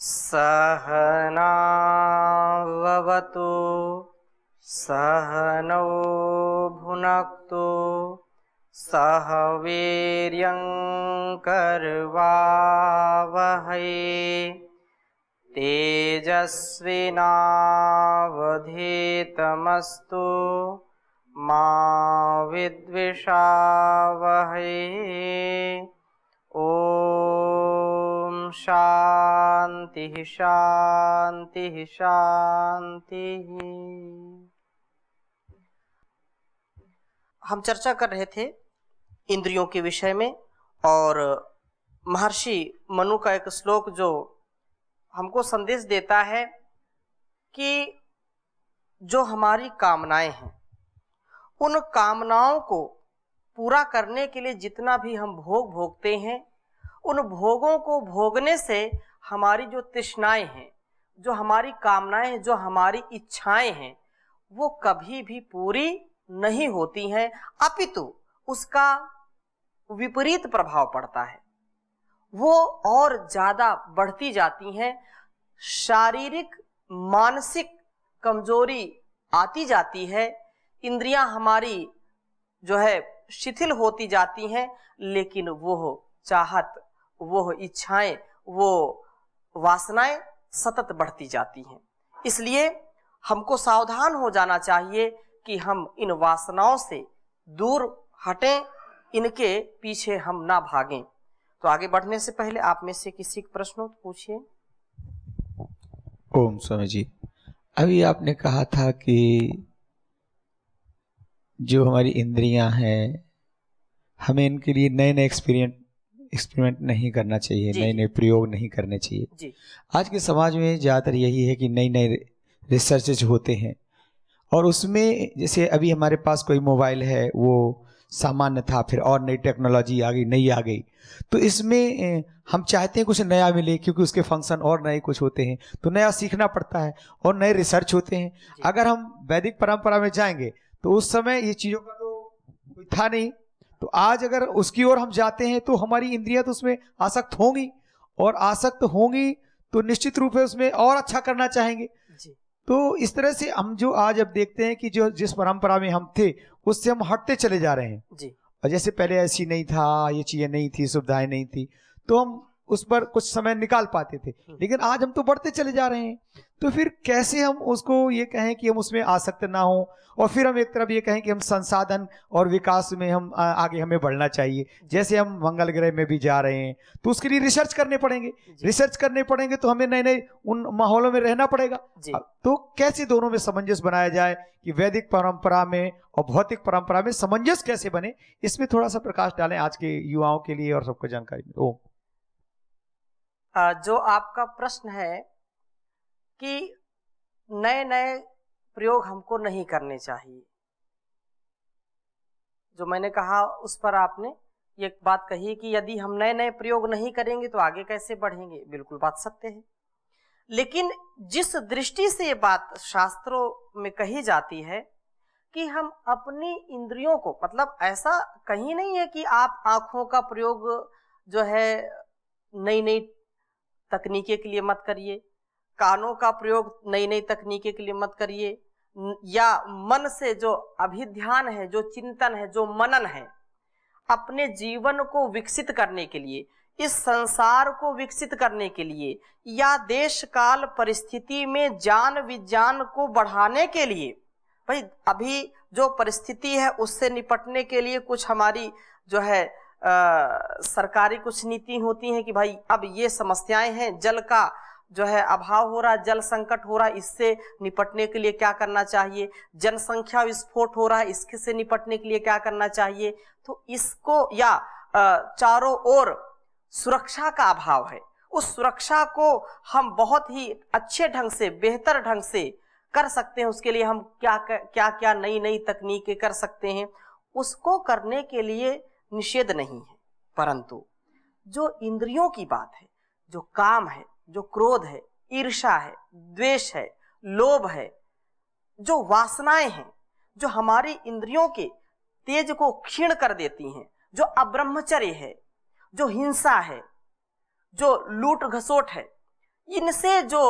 सहनाववतु सहनौ भुनक्तु सह वीर्यं करवावहै तेजस्विनावधीतमस्तु मा विद्विषावहै। ओम शांति शांति शांति। हम चर्चा कर रहे थे इंद्रियों के विषय में और महर्षि मनु का एक श्लोक जो हमको संदेश देता है कि जो हमारी कामनाएं हैं उन कामनाओं को पूरा करने के लिए जितना भी हम भोग भोगते हैं उन भोगों को भोगने से हमारी जो तृष्णाएं हैं, जो हमारी कामनाएं हैं, जो हमारी इच्छाएं हैं वो कभी भी पूरी नहीं होती हैं, अपितु उसका विपरीत प्रभाव पड़ता है, वो और ज्यादा बढ़ती जाती हैं। शारीरिक मानसिक कमजोरी आती जाती है, इंद्रियां हमारी जो है शिथिल होती जाती हैं, लेकिन वो चाहत, वो इच्छाएं, वो वासनाएं सतत बढ़ती जाती हैं। इसलिए हमको सावधान हो जाना चाहिए कि हम इन वासनाओं से दूर हटें, इनके पीछे हम ना भागें। तो आगे बढ़ने से पहले आप में से किसी का प्रश्न हो तो पूछिए। ओम स्वामी जी, अभी आपने कहा था कि जो हमारी इंद्रियां हैं हमें इनके लिए नए नए एक्सपेरिमेंट नहीं करना चाहिए, नए नए प्रयोग नहीं करने चाहिए जी। आज के समाज में ज़्यादातर यही है कि नई नई रिसर्चेज होते हैं और उसमें जैसे अभी हमारे पास कोई मोबाइल है वो सामान्य था, फिर और नई टेक्नोलॉजी आ गई, नई आ गई, तो इसमें हम चाहते हैं कुछ नया मिले क्योंकि उसके फंक्शन और नए कुछ होते हैं, तो नया सीखना पड़ता है और नए रिसर्च होते हैं। अगर हम वैदिक परंपरा में जाएंगे तो उस समय ये चीज़ों का तो कोई था नहीं, तो आज अगर उसकी ओर हम जाते हैं तो हमारी इंद्रियां तो उसमें आसक्त होंगी और आसक्त होंगी तो निश्चित रूप से उसमें और अच्छा करना चाहेंगे जी। तो इस तरह से हम जो आज अब देखते हैं कि जो जिस परंपरा में हम थे उससे हम हटते चले जा रहे हैं जी। और जैसे पहले ऐसी नहीं था, ये चीजें नहीं थी, सुविधाएं नहीं थी, तो हम उस पर कुछ समय निकाल पाते थे, लेकिन आज हम तो बढ़ते चले जा रहे हैं। तो फिर कैसे हम उसको ये कहें कि हम उसमें आसक्त ना हो और फिर हम एक तरफ ये कहें कि हम संसाधन और विकास में हम आगे हमें बढ़ना चाहिए। जैसे हम मंगल ग्रह में भी जा रहे हैं तो उसके लिए रिसर्च करने पड़ेंगे, रिसर्च करने पड़ेंगे तो हमें नए नए उन माहौलों में रहना पड़ेगा। तो कैसे दोनों में सामंजस्य बनाया जाए कि वैदिक परंपरा में और भौतिक परंपरा में सामंजस्य कैसे बने, इसमें थोड़ा सा प्रकाश डालें आज के युवाओं के लिए और सबको जानकारी मिले। जो आपका प्रश्न है कि नए नए प्रयोग हमको नहीं करने चाहिए, जो मैंने कहा उस पर आपने ये बात कही कि यदि हम नए नए प्रयोग नहीं करेंगे तो आगे कैसे बढ़ेंगे। बिल्कुल बात सत्य है, लेकिन जिस दृष्टि से ये बात शास्त्रों में कही जाती है कि हम अपनी इंद्रियों को, मतलब ऐसा कहीं नहीं है कि आप आंखों का प्रयोग जो है नई नई तकनीके के लिए मत करिए, कानों का प्रयोग नई नई तकनीके के लिए मत करिए, या मन से जो अभिध्यान है, जो चिंतन है, जो मनन है, अपने जीवन को विकसित करने के लिए, इस संसार को विकसित करने के लिए, या देश काल परिस्थिति में ज्ञान विज्ञान को बढ़ाने के लिए, भाई अभी जो परिस्थिति है उससे निपटने के लिए कुछ हमारी जो है सरकारी कुछ नीति होती हैं कि भाई अब ये समस्याएं हैं, जल का जो है अभाव हो रहा है, जल संकट हो रहा है, इससे निपटने के लिए क्या करना चाहिए, जनसंख्या विस्फोट हो रहा है, इससे निपटने के लिए क्या करना चाहिए। तो इसको, या चारों ओर सुरक्षा का अभाव है, उस सुरक्षा को हम बहुत ही अच्छे ढंग से, बेहतर ढंग से कर सकते हैं, उसके लिए हम क्या क्या क्या नई नई तकनीकें कर सकते हैं, उसको करने के लिए निषेध नहीं है। परंतु जो इंद्रियों की बात है, जो काम है, जो क्रोध है, ईर्ष्या है, द्वेष है, लोभ है, जो वासनाएं हैं, जो हमारी इंद्रियों के तेज को क्षीण कर देती हैं, जो अब्रह्मचर्य है, जो हिंसा है, जो लूट घसोट है, इनसे जो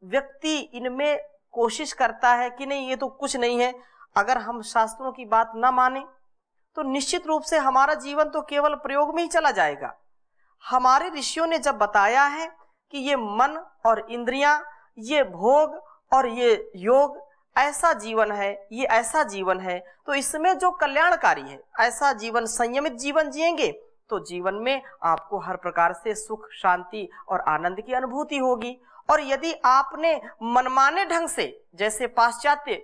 व्यक्ति इनमें कोशिश करता है कि नहीं ये तो कुछ नहीं है, अगर हम शास्त्रों की बात ना माने तो निश्चित रूप से हमारा जीवन तो केवल प्रयोग में ही चला जाएगा। हमारे ऋषियों ने जब बताया है कि ये मन और इंद्रियां, ये भोग और ये योग ऐसा जीवन है, ये ऐसा जीवन है, तो इसमें जो कल्याणकारी है ऐसा जीवन, संयमित जीवन जिएंगे तो जीवन में आपको हर प्रकार से सुख, शांति और आनंद की अनुभूति होगी। और यदि आपने मनमाने ढंग से, जैसे पाश्चात्य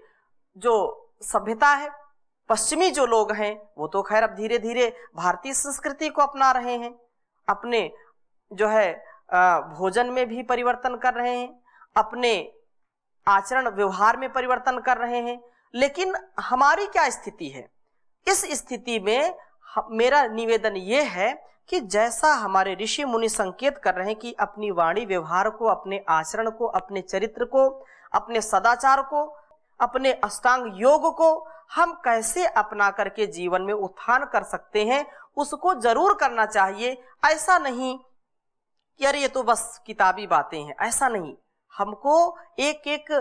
जो सभ्यता है, पश्चिमी जो लोग हैं, वो तो खैर अब धीरे धीरे भारतीय संस्कृति को अपना रहे हैं, अपने जो है भोजन में भी परिवर्तन कर रहे हैं, अपने आचरण व्यवहार में परिवर्तन कर रहे हैं, लेकिन हमारी क्या स्थिति है? इस स्थिति में मेरा निवेदन ये है कि जैसा हमारे ऋषि मुनि संकेत कर रहे हैं कि अपनी वाणी व्यवहार को, अपने आचरण को, अपने चरित्र को, अपने सदाचार को, अपने अष्टांग योग को हम कैसे अपना करके जीवन में उत्थान कर सकते हैं, उसको जरूर करना चाहिए। ऐसा नहीं कि अरे ये तो बस किताबी बातें हैं, ऐसा नहीं। हमको एक एक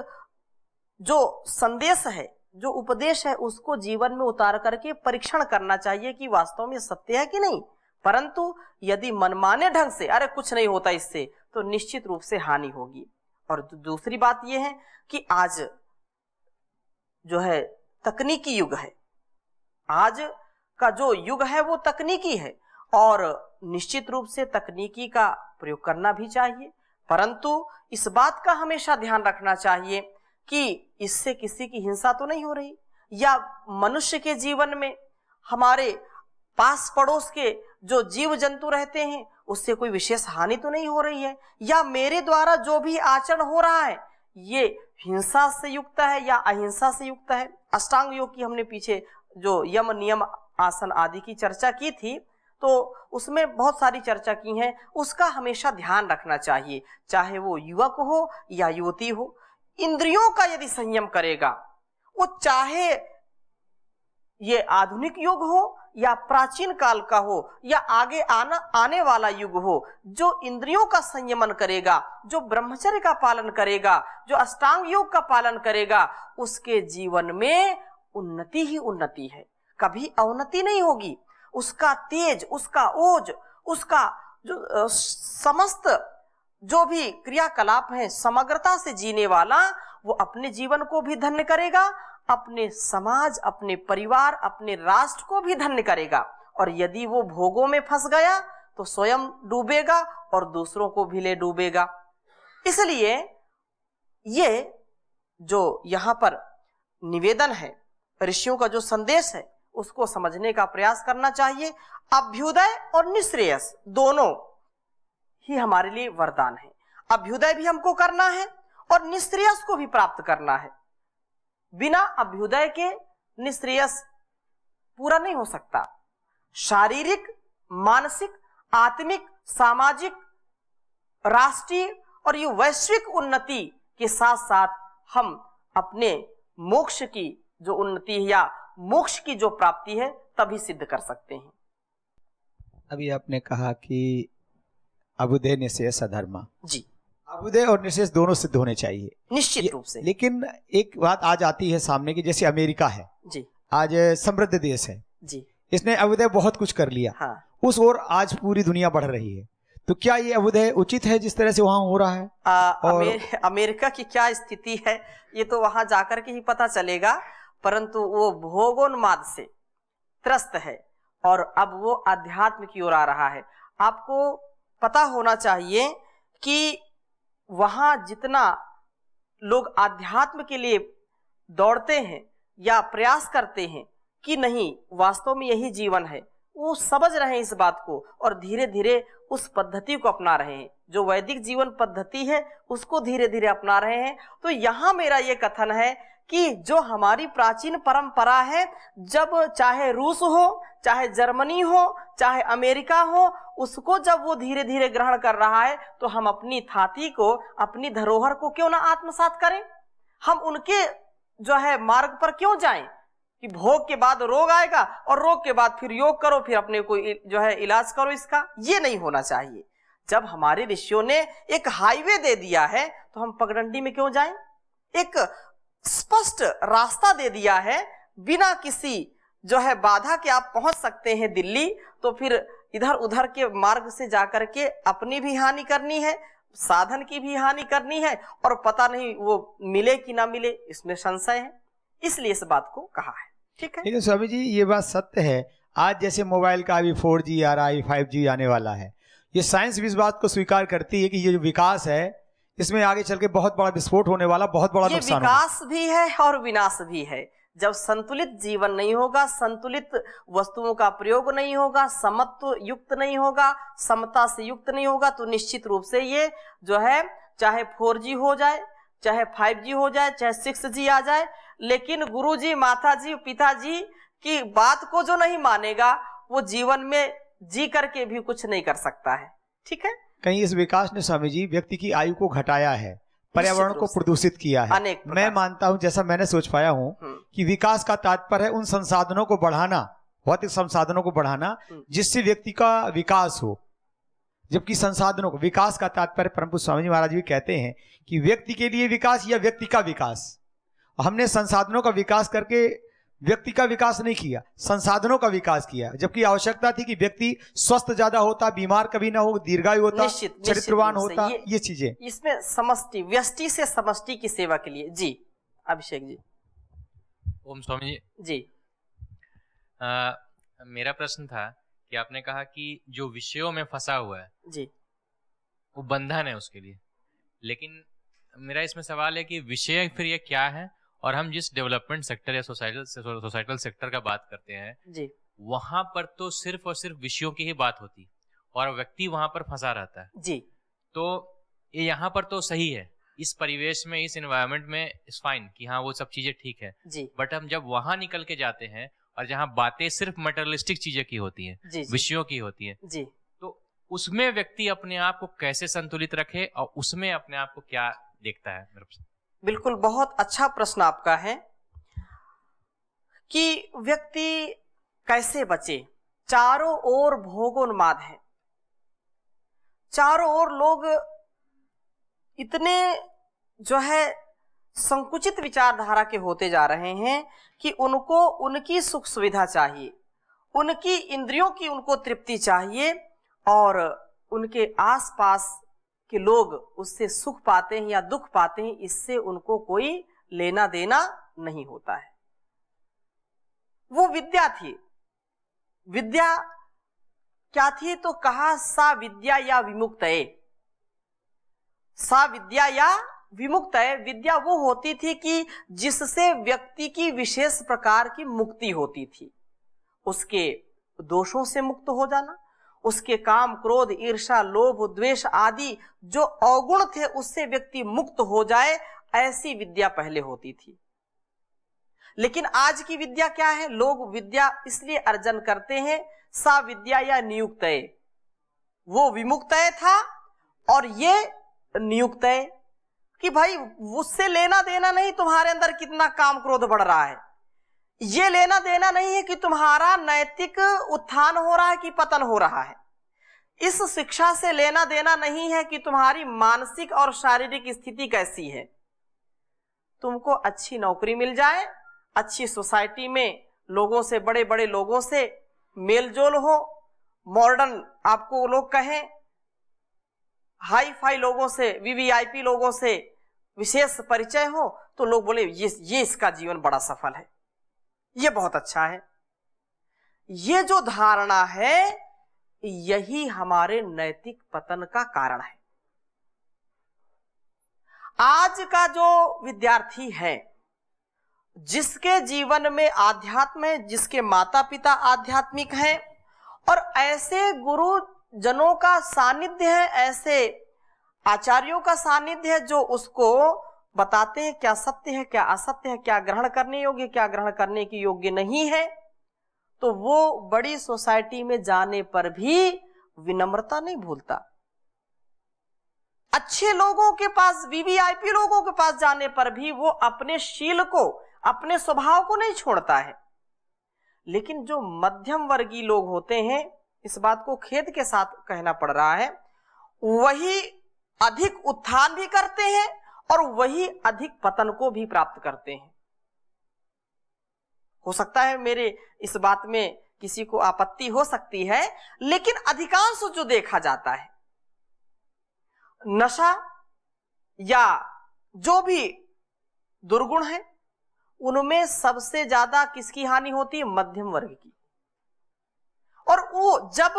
जो संदेश है, जो उपदेश है, उसको जीवन में उतार करके परीक्षण करना चाहिए कि वास्तव में सत्य है कि नहीं। परंतु यदि मनमाने ढंग से अरे कुछ नहीं होता इससे, तो निश्चित रूप से हानि होगी। और दूसरी बात यह है कि आज जो है तकनीकी युग है, आज का जो युग है वो तकनीकी है, और निश्चित रूप से तकनीकी का प्रयोग करना भी चाहिए, परंतु इस बात का हमेशा ध्यान रखना चाहिए कि इससे किसी की हिंसा तो नहीं हो रही, या मनुष्य के जीवन में हमारे पास पड़ोस के जो जीव जंतु रहते हैं उससे कोई विशेष हानि तो नहीं हो रही है, या मेरे द्वारा जो भी आचरण हो रहा है ये हिंसा से युक्त है या अहिंसा से युक्त है। अष्टांग योग की हमने पीछे जो यम नियम आसन आदि की चर्चा की थी, तो उसमें बहुत सारी चर्चा की है, उसका हमेशा ध्यान रखना चाहिए, चाहे वो युवक हो या युवती हो। इंद्रियों का यदि संयम करेगा, वो चाहे ये आधुनिक युग हो या प्राचीन काल का हो या आगे आने वाला युग हो, जो इंद्रियों का संयमन करेगा, जो ब्रह्मचर्य का पालन करेगा, जो अष्टांग योग का पालन करेगा, उसके जीवन में उन्नति ही उन्नति है, कभी अवनति नहीं होगी। उसका तेज, उसका ओज, उसका जो समस्त जो भी क्रियाकलाप है समग्रता से जीने वाला, वो अपने जीवन को भी धन्य करेगा, अपने समाज, अपने परिवार, अपने राष्ट्र को भी धन्य करेगा। और यदि वो भोगों में फंस गया तो स्वयं डूबेगा और दूसरों को भी ले डूबेगा। इसलिए ये जो यहाँ पर निवेदन है, ऋषियों का जो संदेश है, उसको समझने का प्रयास करना चाहिए। अभ्युदय और निःश्रेयस दोनों ही हमारे लिए वरदान है। अभ्युदय भी हमको करना है और निःश्रेयस को भी प्राप्त करना है। बिना अभ्युदय के निःश्रेयस पूरा नहीं हो सकता। शारीरिक, मानसिक, आत्मिक, सामाजिक, राष्ट्रीय और ये वैश्विक उन्नति के साथ साथ हम अपने मोक्ष की जो उन्नति है या मोक्ष की जो प्राप्ति है तभी सिद्ध कर सकते हैं। अभी आपने कहा कि अभ्युदय निःश्रेयस अधर्मा, जी, अभ्युदय और निःश्रेयस दोनों सिद्ध होने चाहिए निश्चित रूप से। लेकिन एक बात आज आती है सामने की, जैसे अमेरिका है जी, आज समृद्ध देश है जी, इसने अभ्युदय बहुत कुछ कर लिया, हाँ, उस ओर आज पूरी दुनिया बढ़ रही है। तो क्या ये अभ्युदय उचित है जिस तरह से वहां हो रहा है? और अमेरिका की क्या स्थिति है ये तो वहां जाकर के ही पता चलेगा, परंतु वो भोगोन्माद से त्रस्त है और अब वो अध्यात्म की ओर आ रहा है। आपको पता होना चाहिए कि वहां जितना लोग अध्यात्म के लिए दौड़ते हैं या प्रयास करते हैं कि नहीं वास्तव में यही जीवन है, वो समझ रहे हैं इस बात को और धीरे धीरे उस पद्धति को अपना रहे हैं। जो वैदिक जीवन पद्धति है उसको धीरे धीरे अपना रहे हैं। तो यहाँ मेरा ये कथन है कि जो हमारी प्राचीन परंपरा है, जब चाहे रूस हो, चाहे जर्मनी हो, चाहे अमेरिका हो, उसको जब वो धीरे धीरे ग्रहण कर रहा है तो हम अपनी थाती को, अपनी धरोहर को क्यों ना आत्मसात करें? हम उनके जो है मार्ग पर क्यों जाएं कि भोग के बाद रोग आएगा और रोग के बाद फिर योग करो, फिर अपने को जो है इलाज करो। इसका ये नहीं होना चाहिए। जब हमारे ऋषियों ने एक हाईवे दे दिया है तो हम पगडंडी में क्यों जाएं? एक स्पष्ट रास्ता दे दिया है, बिना किसी जो है बाधा के आप पहुंच सकते हैं दिल्ली, तो फिर इधर उधर के मार्ग से जाकर के अपनी भी हानि करनी है, साधन की भी हानि करनी है, और पता नहीं वो मिले कि ना मिले, इसमें संशय है। इसलिए इस बात को कहा है। ठीक है, लेकिन स्वामी जी ये बात सत्य है। आज जैसे मोबाइल का अभी 4G आ रहा है, 5G आने वाला है, ये साइंस भी इस बात को स्वीकार करती है कि ये जो विकास है इसमें आगे चल के बहुत बड़ा विस्फोट होने वाला, बहुत बड़ा ये नुकसान विकास भी है और विनाश भी है। जब संतुलित जीवन नहीं होगा, संतुलित वस्तुओं का प्रयोग नहीं होगा, समत्व युक्त नहीं होगा, समता से युक्त नहीं होगा, तो निश्चित रूप से ये जो है चाहे 4G हो जाए, चाहे 5G हो जाए, चाहे 6G आ जाए, लेकिन गुरुजी, माताजी, पिताजी की बात को जो नहीं मानेगा वो जीवन में जी करके भी कुछ नहीं कर सकता है। ठीक है, कहीं इस विकास ने स्वामी जी व्यक्ति की आयु को घटाया है, पर्यावरण को प्रदूषित किया है। मैं मानता हूं, जैसा मैंने सोच पाया हूं, कि विकास का तात्पर्य है उन संसाधनों को बढ़ाना, भौतिक संसाधनों को बढ़ाना जिससे व्यक्ति का विकास हो, जबकि संसाधनों को, विकास का तात्पर्य परम पूज्य स्वामी जी महाराज भी कहते हैं कि व्यक्ति के लिए विकास या व्यक्ति का विकास। हमने संसाधनों का विकास करके व्यक्ति का विकास नहीं किया, संसाधनों का विकास किया, जबकि आवश्यकता थी कि व्यक्ति स्वस्थ ज्यादा होता, बीमार कभी ना हो, दीर्घायु होता, चरित्रवान होता, ये चीजें। इसमें समष्टि, व्यष्टि से समष्टि की सेवा के लिए। जी अभिषेक जी। ओम स्वामी जी। मेरा प्रश्न था कि आपने कहा कि जो विषयों में फंसा हुआ है जी, वो बंधन है उसके लिए, लेकिन मेरा इसमें सवाल है कि विषय फिर ये क्या है? और हम जिस डेवलपमेंट सेक्टर या सोसाइटल सेक्टर का बात करते हैं जी, वहां पर तो सिर्फ और सिर्फ विषयों की ही बात होती और व्यक्ति वहां पर फंसा रहता है। जी, तो ये यहाँ पर तो सही है, इस परिवेश में, इस एनवायरनमेंट में इट्स फाइन कि हाँ वो सब चीजें ठीक है जी, बट हम जब वहां निकल के जाते हैं और जहाँ बातें सिर्फ मटेरियलिस्टिक चीजें की होती हैं, विषयों की होती है, जी, तो उसमें व्यक्ति अपने आप को कैसे संतुलित रखे और उसमें अपने आप को क्या देखता है? बिल्कुल, बहुत अच्छा प्रश्न आपका है कि व्यक्ति कैसे बचे। चारों ओर भोगोन्माद है, चारों ओर लोग इतने जो है संकुचित विचारधारा के होते जा रहे हैं कि उनको उनकी सुख सुविधा चाहिए, उनकी इंद्रियों की उनको तृप्ति चाहिए, और उनके आसपास कि लोग उससे सुख पाते हैं या दुख पाते हैं, इससे उनको कोई लेना देना नहीं होता है। वो विद्या थी, विद्या क्या थी? तो कहा सा विद्या या विमुक्तये, सा विद्या या विमुक्तये। विद्या वो होती थी कि जिससे व्यक्ति की विशेष प्रकार की मुक्ति होती थी, उसके दोषों से मुक्त हो जाना, उसके काम, क्रोध, ईर्ष्या, लोभ, द्वेष आदि जो अवगुण थे उससे व्यक्ति मुक्त हो जाए, ऐसी विद्या पहले होती थी। लेकिन आज की विद्या क्या है? लोग विद्या इसलिए अर्जन करते हैं सा विद्या या नियुक्तये। वो विमुक्तये था और ये नियुक्तये, कि भाई उससे लेना देना नहीं तुम्हारे अंदर कितना काम क्रोध बढ़ रहा है, ये लेना देना नहीं है कि तुम्हारा नैतिक उत्थान हो रहा है कि पतन हो रहा है। इस शिक्षा से लेना देना नहीं है कि तुम्हारी मानसिक और शारीरिक स्थिति कैसी है। तुमको अच्छी नौकरी मिल जाए, अच्छी सोसाइटी में लोगों से, बड़े बड़े लोगों से मेलजोल हो, मॉडर्न आपको लोग कहें, हाई फाई लोगों से, वीवीआईपी लोगों से विशेष परिचय हो, तो लोग बोले ये इसका जीवन बड़ा सफल है, ये बहुत अच्छा है। ये जो धारणा है यही हमारे नैतिक पतन का कारण है। आज का जो विद्यार्थी है, जिसके जीवन में आध्यात्म है, जिसके माता पिता आध्यात्मिक हैं और ऐसे गुरुजनों का सानिध्य है, ऐसे आचार्यों का सानिध्य है जो उसको बताते हैं क्या सत्य है, क्या असत्य है, क्या ग्रहण करने योग्य, क्या ग्रहण करने की योग्य नहीं है, तो वो बड़ी सोसाइटी में जाने पर भी विनम्रता नहीं भूलता। अच्छे लोगों के पास, वीवीआईपी लोगों के पास जाने पर भी वो अपने शील को, अपने स्वभाव को नहीं छोड़ता है। लेकिन जो मध्यम वर्गीय लोग होते हैं, इस बात को खेद के साथ कहना पड़ रहा है, वही अधिक उत्थान भी करते हैं और वही अधिक पतन को भी प्राप्त करते हैं। हो सकता है मेरे इस बात में किसी को आपत्ति हो सकती है, लेकिन अधिकांश जो देखा जाता है, नशा या जो भी दुर्गुण है, उनमें सबसे ज्यादा किसकी हानि होती है? मध्यम वर्ग की। और वो जब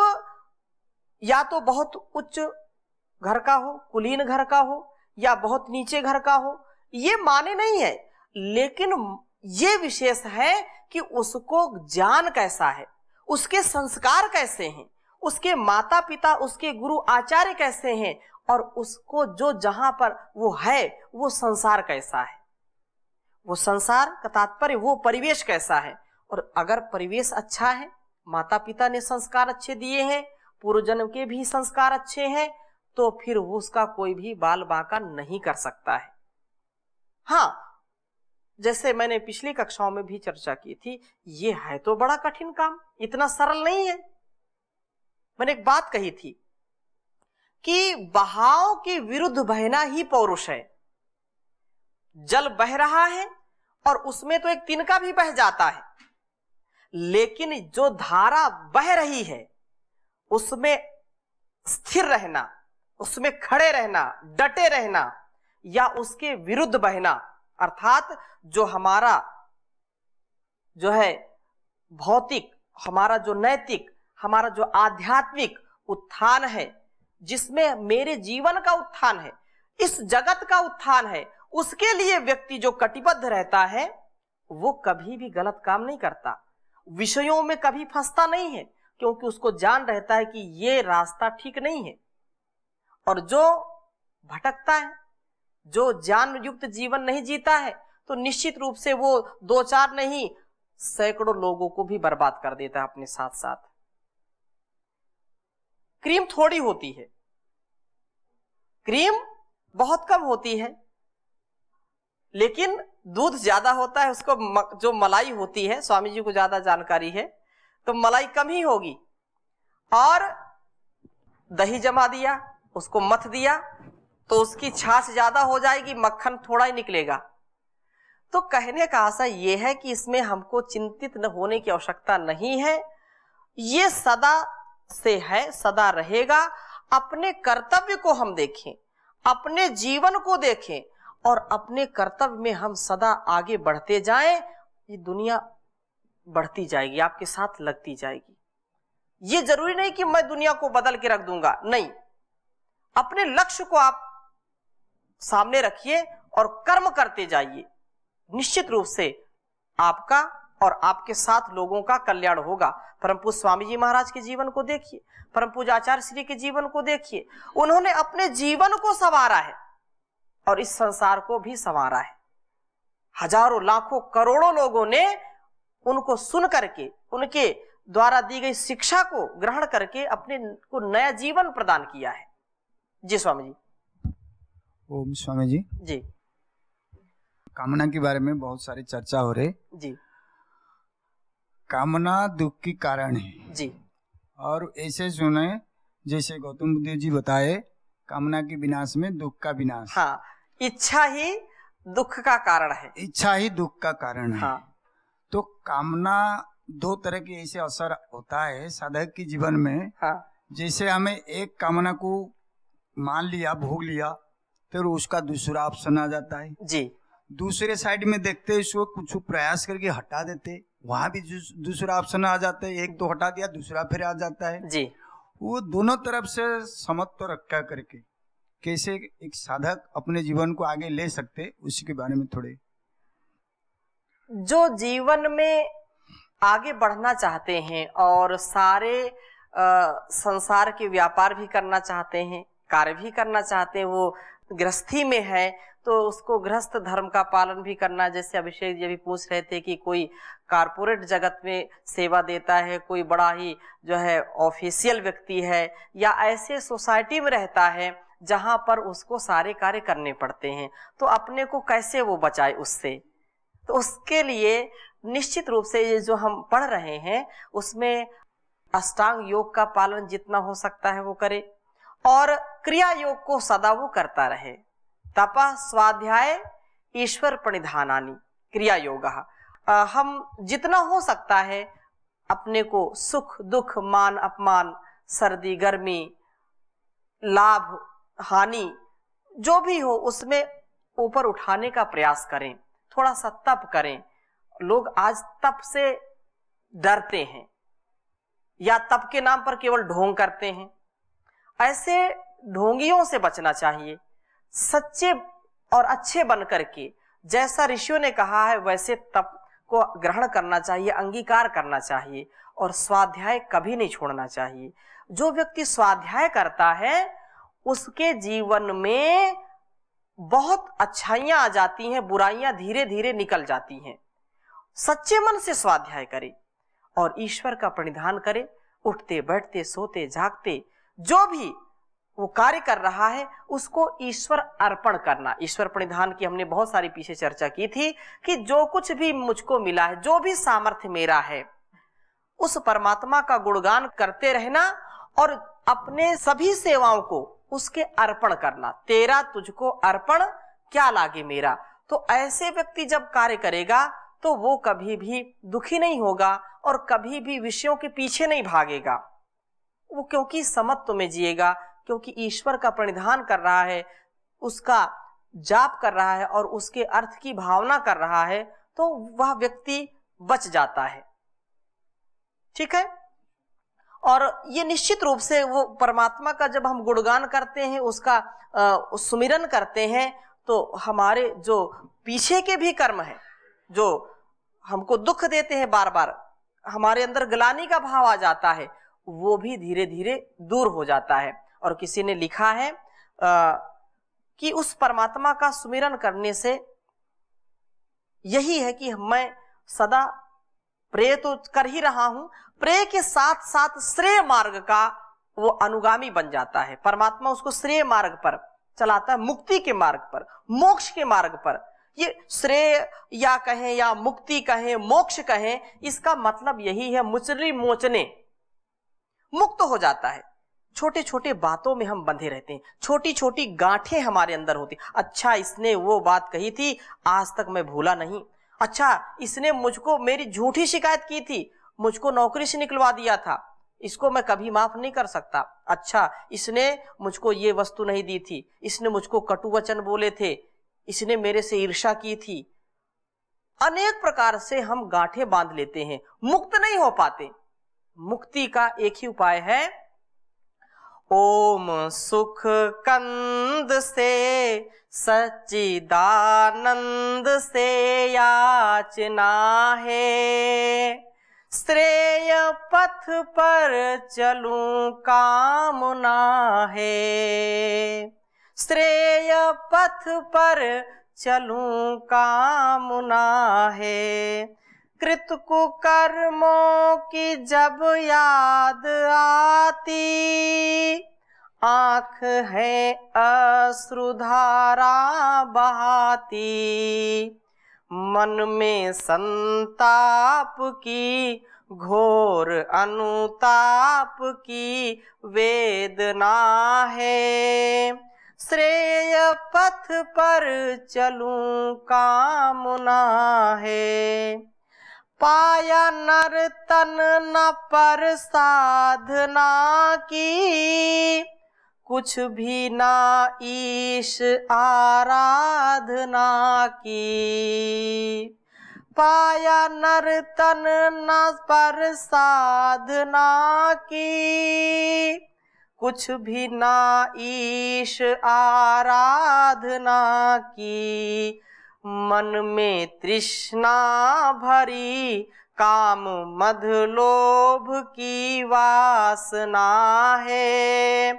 या तो बहुत उच्च घर का हो, कुलीन घर का हो, या बहुत नीचे घर का हो, ये माने नहीं है, लेकिन ये विशेष है कि उसको ज्ञान कैसा है, उसके संस्कार कैसे हैं, उसके माता पिता, उसके गुरु आचार्य कैसे हैं, और उसको जो जहां पर वो है वो संसार कैसा है, वो संसार का तात्पर्य वो परिवेश कैसा है। और अगर परिवेश अच्छा है, माता पिता ने संस्कार अच्छे दिए हैं, पूर्व जन्म के भी संस्कार अच्छे हैं, तो फिर उसका कोई भी बाल बांका नहीं कर सकता है। हाँ, जैसे मैंने पिछली कक्षाओं में भी चर्चा की थी, ये है तो बड़ा कठिन काम, इतना सरल नहीं है। मैंने एक बात कही थी कि बहाव के विरुद्ध बहना ही पौरुष है। जल बह रहा है और उसमें तो एक तिनका भी बह जाता है, लेकिन जो धारा बह रही है उसमें स्थिर रहना, उसमें खड़े रहना, डटे रहना, या उसके विरुद्ध बहना, अर्थात जो हमारा जो है भौतिक, हमारा जो नैतिक, हमारा जो आध्यात्मिक उत्थान है, जिसमें मेरे जीवन का उत्थान है, इस जगत का उत्थान है, उसके लिए व्यक्ति जो कटिबद्ध रहता है वो कभी भी गलत काम नहीं करता, विषयों में कभी फंसता नहीं है, क्योंकि उसको जान रहता है कि ये रास्ता ठीक नहीं है। और जो भटकता है, जो ज्ञान युक्त जीवन नहीं जीता है, तो निश्चित रूप से वो 2-4 नहीं, सैकड़ों लोगों को भी बर्बाद कर देता है अपने साथ साथ। क्रीम थोड़ी होती है, क्रीम बहुत कम होती है, लेकिन दूध ज्यादा होता है। उसको जो मलाई होती है, स्वामी जी को ज्यादा जानकारी है, तो मलाई कम ही होगी। और दही जमा दिया, उसको मथ दिया, तो उसकी छाछ ज्यादा हो जाएगी, मक्खन थोड़ा ही निकलेगा। तो कहने का आशा यह है कि इसमें हमको चिंतित न होने की आवश्यकता नहीं है, ये सदा से है, सदा रहेगा। अपने कर्तव्य को हम देखें, अपने जीवन को देखें, और अपने कर्तव्य में हम सदा आगे बढ़ते जाएं, ये दुनिया बढ़ती जाएगी, आपके साथ लगती जाएगी। ये जरूरी नहीं कि मैं दुनिया को बदल के रख दूंगा, नहीं, अपने लक्ष्य को आप सामने रखिए और कर्म करते जाइए। निश्चित रूप से आपका और आपके साथ लोगों का कल्याण होगा। परम पूज्य स्वामी जी महाराज के जीवन को देखिए, परम पूज्य आचार्य श्री के जीवन को देखिए, उन्होंने अपने जीवन को संवारा है और इस संसार को भी संवारा है। हजारों, लाखों, करोड़ों लोगों ने उनको सुन करके, उनके द्वारा दी गई शिक्षा को ग्रहण करके अपने को नया जीवन प्रदान किया है। जी स्वामी जी। ओम स्वामी जी। जी। कामना के बारे में बहुत सारी चर्चा हो रही जी। कामना दुख की कारण है जी। और ऐसे सुने जैसे गौतम बुद्ध जी बताए, कामना के विनाश में दुख का विनाश। हाँ, इच्छा ही दुख का कारण है। इच्छा ही दुख का कारण है। हाँ। तो कामना दो तरह के ऐसे असर होता है साधक के जीवन में। हाँ। जैसे हमें एक कामना को मान लिया, भोग लिया, फिर उसका दूसरा ऑप्शन आ जाता है। जी। दूसरे साइड में देखते इसको कुछ प्रयास करके हटा देते, वहां भी दूसरा ऑप्शन आ जाता है। एक तो हटा दिया, दूसरा फिर आ जाता है। जी। वो दोनों तरफ से समत्व रखा करके कैसे एक साधक अपने जीवन को आगे ले सकते, उसी के बारे में थोड़े। जो जीवन में आगे बढ़ना चाहते हैं और सारे संसार के व्यापार भी करना चाहते हैं, कार्य भी करना चाहते हैं, वो गृहस्थी में है तो उसको गृहस्थ धर्म का पालन भी करना। जैसे अभिषेक जी भी पूछ रहे थे कि कोई कारपोरेट जगत में सेवा देता है, कोई बड़ा ही जो है ऑफिशियल व्यक्ति है, या ऐसे सोसाइटी में रहता है जहां पर उसको सारे कार्य करने पड़ते हैं, तो अपने को कैसे वो बचाए उससे। तो उसके लिए निश्चित रूप से ये जो हम पढ़ रहे हैं उसमें अष्टांग योग का पालन जितना हो सकता है वो करे, और क्रिया योग को सदा वो करता रहे। तपः स्वाध्याय ईश्वर प्रणिधानानि क्रिया योग। हम जितना हो सकता है अपने को सुख दुख मान अपमान सर्दी गर्मी लाभ हानि जो भी हो उसमें ऊपर उठाने का प्रयास करें, थोड़ा सा तप करें। लोग आज तप से डरते हैं या तप के नाम पर केवल ढोंग करते हैं। ऐसे ढोंगियों से बचना चाहिए, सच्चे और अच्छे बन करके जैसा ऋषियों ने कहा है वैसे तप को ग्रहण करना चाहिए, अंगीकार करना चाहिए और स्वाध्याय कभी नहीं छोड़ना चाहिए। जो व्यक्ति स्वाध्याय करता है उसके जीवन में बहुत अच्छाइयां आ जाती हैं, बुराइयां धीरे धीरे निकल जाती हैं। सच्चे मन से स्वाध्याय करे और ईश्वर का प्रणिधान करे। उठते बैठते सोते जागते जो भी वो कार्य कर रहा है उसको ईश्वर अर्पण करना। ईश्वर प्रणिधान की हमने बहुत सारी पीछे चर्चा की थी कि जो कुछ भी मुझको मिला है, जो भी सामर्थ्य मेरा है, उस परमात्मा का गुणगान करते रहना और अपने सभी सेवाओं को उसके अर्पण करना। तेरा तुझको अर्पण क्या लागे मेरा। तो ऐसे व्यक्ति जब कार्य करेगा तो वो कभी भी दुखी नहीं होगा और कभी भी विषयों के पीछे नहीं भागेगा। वो क्योंकि समत्व में जिएगा, क्योंकि ईश्वर का प्रणिधान कर रहा है, उसका जाप कर रहा है और उसके अर्थ की भावना कर रहा है, तो वह व्यक्ति बच जाता है। ठीक है। और ये निश्चित रूप से वो परमात्मा का जब हम गुणगान करते हैं, उसका सुमिरन करते हैं, तो हमारे जो पीछे के भी कर्म हैं जो हमको दुख देते हैं, बार बार हमारे अंदर ग्लानि का भाव आ जाता है, वो भी धीरे धीरे दूर हो जाता है। और किसी ने लिखा है कि उस परमात्मा का सुमिरन करने से यही है कि मैं सदा प्रेय तो कर ही रहा हूं, प्रेय के साथ साथ श्रेय मार्ग का वो अनुगामी बन जाता है। परमात्मा उसको श्रेय मार्ग पर चलाता है, मुक्ति के मार्ग पर, मोक्ष के मार्ग पर। ये श्रेय या कहें या मुक्ति कहें, मोक्ष कहें, इसका मतलब यही है मुचरी मोचने, मुक्त हो जाता है। छोटे छोटे बातों में हम बंधे रहते हैं, छोटी छोटी गांठें हमारे अंदर होती। अच्छा इसने वो बात कही थी, आज तक मैं भूला नहीं। अच्छा इसने मुझको मेरी झूठी शिकायत की थी, मुझको नौकरी से निकलवा दिया था, इसको मैं कभी माफ नहीं कर सकता। अच्छा इसने मुझको ये वस्तु नहीं दी थी, इसने मुझको कटु वचन बोले थे, इसने मेरे से ईर्ष्या की थी। अनेक प्रकार से हम गांठें बांध लेते हैं, मुक्त नहीं हो पाते। मुक्ति का एक ही उपाय है, ओम सुख कंद से सच्चिदानंद से याचना है, श्रेय पथ पर चलूं कामना है, श्रेय पथ पर चलूं कामना है। कृत कुकर्मों की जब याद आती, आंख है अश्रुधारा बहाती, मन में संताप की घोर अनुताप की वेदना है, श्रेय पथ पर चलूं कामना है। पाया नर तन न पर साधना की, कुछ भी ना ईश आराधना की। पाया नर तन न पर साधना की, कुछ भी ना ईश आराधना की। मन में तृष्णा भरी काम मद लोभ की वासना है,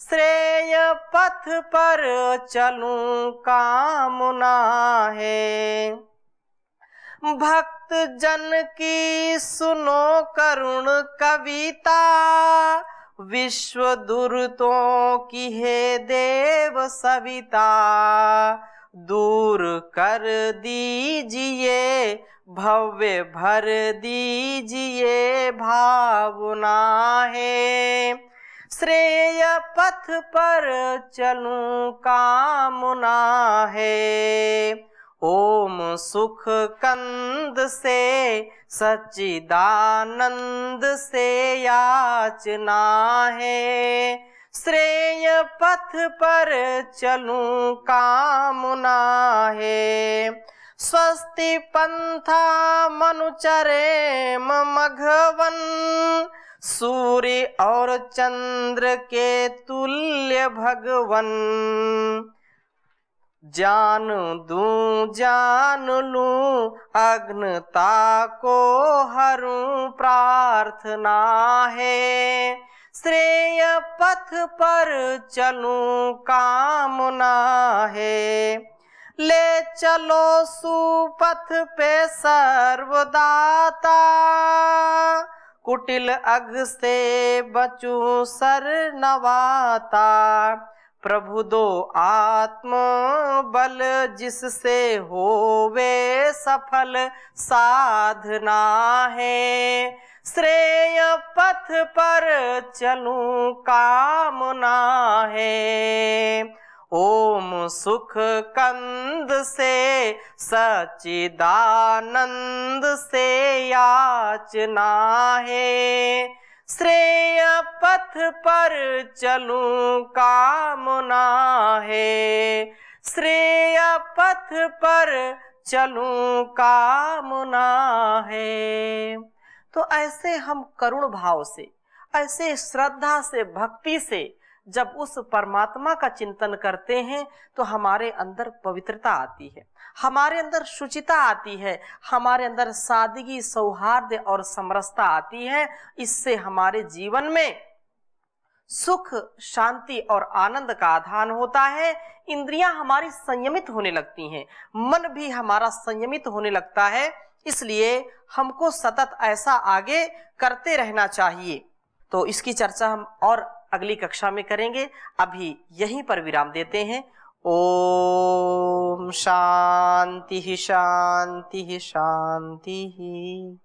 श्रेय पथ पर चलूं कामना है। भक्त जन की सुनो करुण कविता, विश्व दुर्तों की है देव सविता। दूर कर दीजिए भव्य भर दीजिए भावना है, श्रेय पथ पर चलूं कामना है। ओम सुख कंद से सच्चिदानंद से याचना है। श्रेय पथ पर चलूं कामना है। स्वस्ति पंथा मनुचरे मघवन, सूर्य और चंद्र के तुल्य भगवन। जान दूं जान लूं अग्नता को हरू प्रार्थना है। श्रेय पथ पर चलूं कामना है। ले चलो सुपथ पे सर्वदाता, कुटिल अघ से बचूं सर नवाता। प्रभु दो आत्म बल जिससे होवे सफल साधना है। श्रेय पथ पर चलूं कामना है। ओम सुख कंद से सच्चिदानंद से याचना है। श्रेय पथ पर चलूं कामना है। श्रेय पथ पर चलूं कामना है। तो ऐसे हम करुण भाव से, ऐसे श्रद्धा से, भक्ति से जब उस परमात्मा का चिंतन करते हैं तो हमारे अंदर पवित्रता आती है, हमारे अंदर शुचिता आती है, हमारे अंदर सादगी, सौहार्द और समरसता आती है। इससे हमारे जीवन में सुख, शांति और आनंद का आधान होता है। इंद्रियां हमारी संयमित होने लगती हैं, मन भी हमारा संयमित होने लगता है। इसलिए हमको सतत ऐसा आगे करते रहना चाहिए। तो इसकी चर्चा हम और अगली कक्षा में करेंगे। अभी यहीं पर विराम देते हैं। ओम शांति शांति शांति।